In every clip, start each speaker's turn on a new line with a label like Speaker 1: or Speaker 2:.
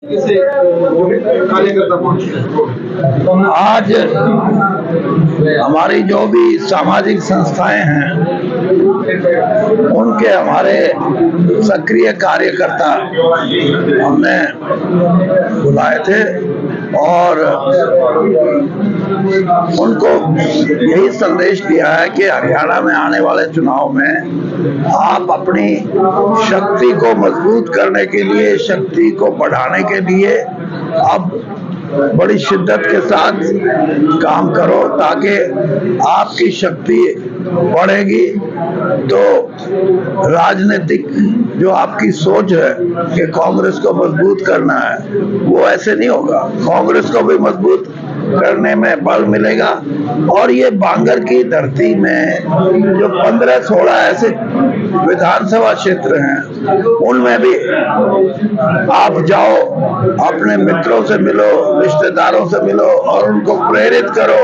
Speaker 1: आज हमारी जो भी सामाजिक संस्थाएं हैं उनके हमारे सक्रिय कार्यकर्ता हमने बुलाए थे और उनको यही संदेश दिया है कि हरियाणा में आने वाले चुनाव में आप अपनी शक्ति को मजबूत करने के लिए, शक्ति को बढ़ाने के लिए अब बड़ी शिद्दत के साथ काम करो, ताकि आपकी शक्ति बढ़ेगी तो राजनीतिक जो आपकी सोच है कि कांग्रेस को मजबूत करना है, वो ऐसे नहीं होगा। कांग्रेस को भी मजबूत करने में बल मिलेगा। और ये बांगर की धरती में जो 15-16 ऐसे विधानसभा क्षेत्र हैं, उनमें भी आप जाओ, अपने मित्रों से मिलो, रिश्तेदारों से मिलो और उनको प्रेरित करो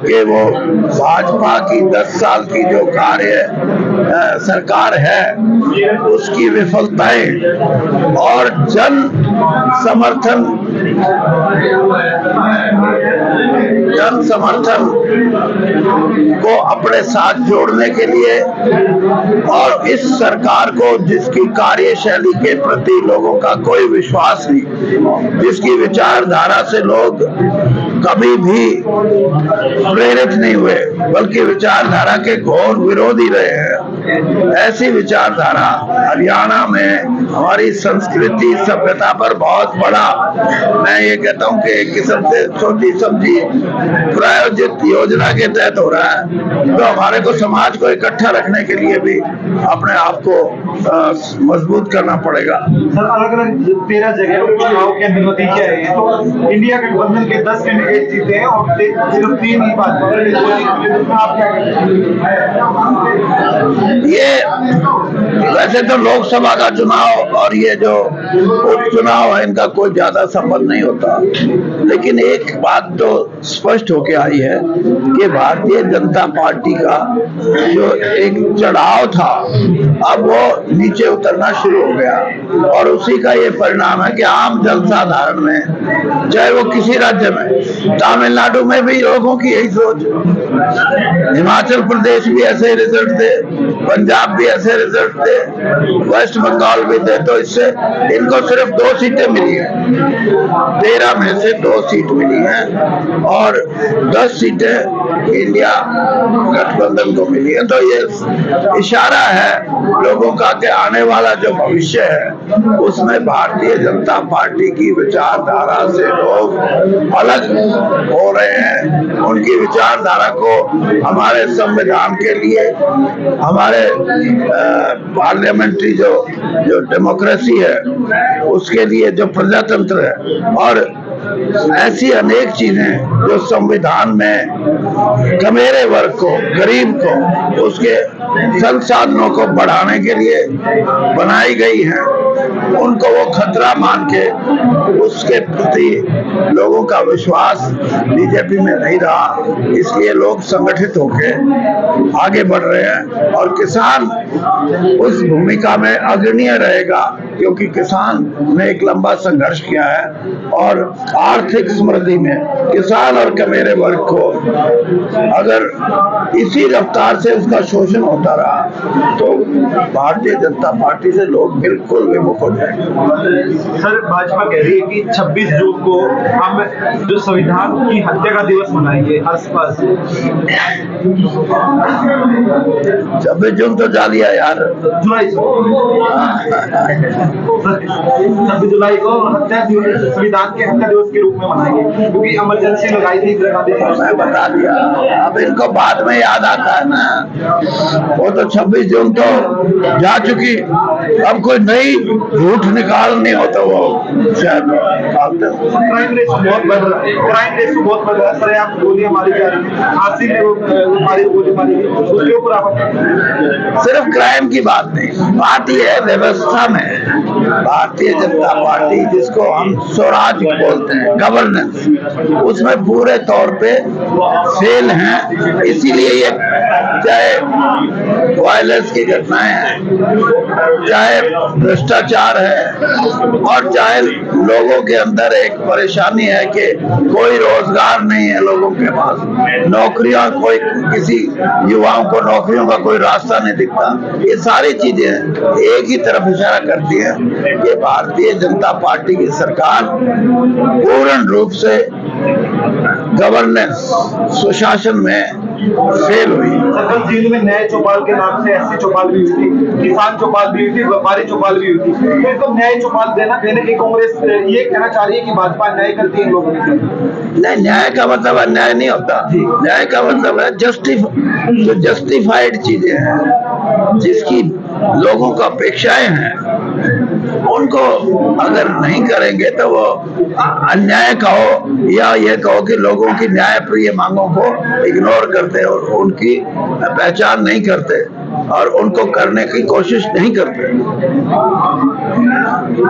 Speaker 1: कि वो भाजपा की 10 साल की जो सरकार है उसकी विफलताएं और जन समर्थन को अपने साथ जोड़ने के लिए और इस सरकार को, जिसकी कार्यशैली के प्रति लोगों का कोई विश्वास नहीं, जिसकी विचारधारा से लोग कभी भी प्रेरित नहीं हुए बल्कि विचारधारा के घोर विरोधी रहे हैं, ऐसी विचारधारा हरियाणा में हमारी संस्कृति सभ्यता पर बहुत बड़ा, मैं ये कहता हूँ कि एक किस्म से सोची समझी प्रायोजित योजना के तहत हो रहा है। तो हमारे को समाज को इकट्ठा रखने के लिए भी अपने आप को मजबूत करना पड़ेगा।
Speaker 2: सर, अलग अलग 13 जगह उपचुनाव के नतीजे आए हैं, तो इंडिया गठबंधन के 10 कैंडिडेट जीते हैं और सिर्फ 3 ही भाजपा आप क्या
Speaker 1: ये वैसे तो लोकसभा का चुनाव और ये जो उपचुनाव है इनका कोई ज्यादा संबंध नहीं होता, लेकिन एक बात तो स्पष्ट होके आई है कि भारतीय जनता पार्टी का जो एक चढ़ाव था अब वो नीचे उतरना शुरू हो गया और उसी का ये परिणाम है कि आम जनसाधारण में, चाहे वो किसी राज्य में, तमिलनाडु में भी लोगों की यही सोच, हिमाचल प्रदेश भी ऐसे रिजल्ट थे, पंजाब भी ऐसे रिजल्ट थे, वेस्ट बंगाल भी थे, तो इससे इनको सिर्फ 2 सीटें मिली हैं, 13 में से 2 सीट मिली हैं और 10 सीटें इंडिया गठबंधन को मिली है। तो ये इशारा है लोगों का कि आने वाला जो भविष्य है उसमें भारतीय जनता पार्टी की विचारधारा से लोग अलग हो रहे हैं। उनकी विचारधारा को हमारे संविधान के लिए, हमारे पार्लियामेंट्री जो डेमोक्रेसी है उसके लिए, जो प्रजातंत्र है और ऐसी अनेक चीजें जो संविधान में कमेरे वर्ग को, गरीब को, उसके संसाधनों को बढ़ाने के लिए बनाई गई हैं, उनको वो खतरा मान के उसके प्रति लोगों का विश्वास बीजेपी में नहीं रहा, इसलिए लोग संगठित होके आगे बढ़ रहे हैं और किसान उस भूमिका में अग्रणीय रहेगा, क्योंकि किसान ने एक लंबा संघर्ष किया है और आर्थिक समृद्धि में किसान और कमेरे वर्ग को अगर इसी रफ्तार से उसका शोषण होता रहा तो भारतीय जनता पार्टी से लोग बिल्कुल विमुख हो जाएंगे।
Speaker 2: सर, भाजपा कह रही है कि 26 जून को हम जो संविधान की हत्या का दिवस मनाएंगे आसपास।
Speaker 1: 26 जून तो जा लिया यार,
Speaker 2: जुलाई 26 जुलाई को संविधान के हत्या दिवस के रूप में मनाएंगे, क्योंकि इमरजेंसी लगाई थी इंदिरा गांधी जी।
Speaker 1: मैं बता दिया, अब इनको बाद में याद आता है ना, वो तो 26 जून तो जा चुकी, अब कोई नई झूठ निकालनी हो तो वो शायद निकालते हो।
Speaker 2: क्राइम रेट बहुत बढ़ रहा है, सर आप गोलियां मारी जा रही है, हाथी गोली मारी, उसके ऊपर आप
Speaker 1: सिर्फ क्राइम की बात नहीं, बात यह है व्यवस्था में भारतीय जनता पार्टी, जिसको हम स्वराज बोलते हैं, गवर्नेंस, उसमें पूरे तौर पे फेल हैं। इसीलिए ये चाहे वायलेंस की घटनाएं हैं, चाहे भ्रष्टाचार है और चाहे लोगों के अंदर एक परेशानी है कि कोई रोजगार नहीं है लोगों के पास, नौकरियां कोई, किसी युवाओं को नौकरियों का कोई रास्ता नहीं दिखता। ये सारी चीजें एक ही तरफ इशारा करती है कि भारतीय जनता पार्टी की सरकार पूर्ण रूप से गवर्नेंस, सुशासन में फेल हुई।
Speaker 2: कल दिल्ली में नए चौपाल के नाम से एससी चौपाल भी हुई थी, किसान चौपाल भी हुई थी, व्यापारी चौपाल भी हुई थी। फिर तो न्याय चौपाल देने की कांग्रेस ये कहना चाह रही है कि भाजपा न्याय करती है इन लोगों के।
Speaker 1: नहीं, न्याय का मतलब अन्याय नहीं होता। न्याय का मतलब है जो जस्टिफाइड चीजें हैं, जिसकी लोगों को अपेक्षाएं हैं, उनको अगर नहीं करेंगे तो वो अन्याय कहो या ये कहो कि लोगों की न्यायप्रिय मांगों को इग्नोर करते और उनकी पहचान नहीं करते और उनको करने की कोशिश नहीं करते।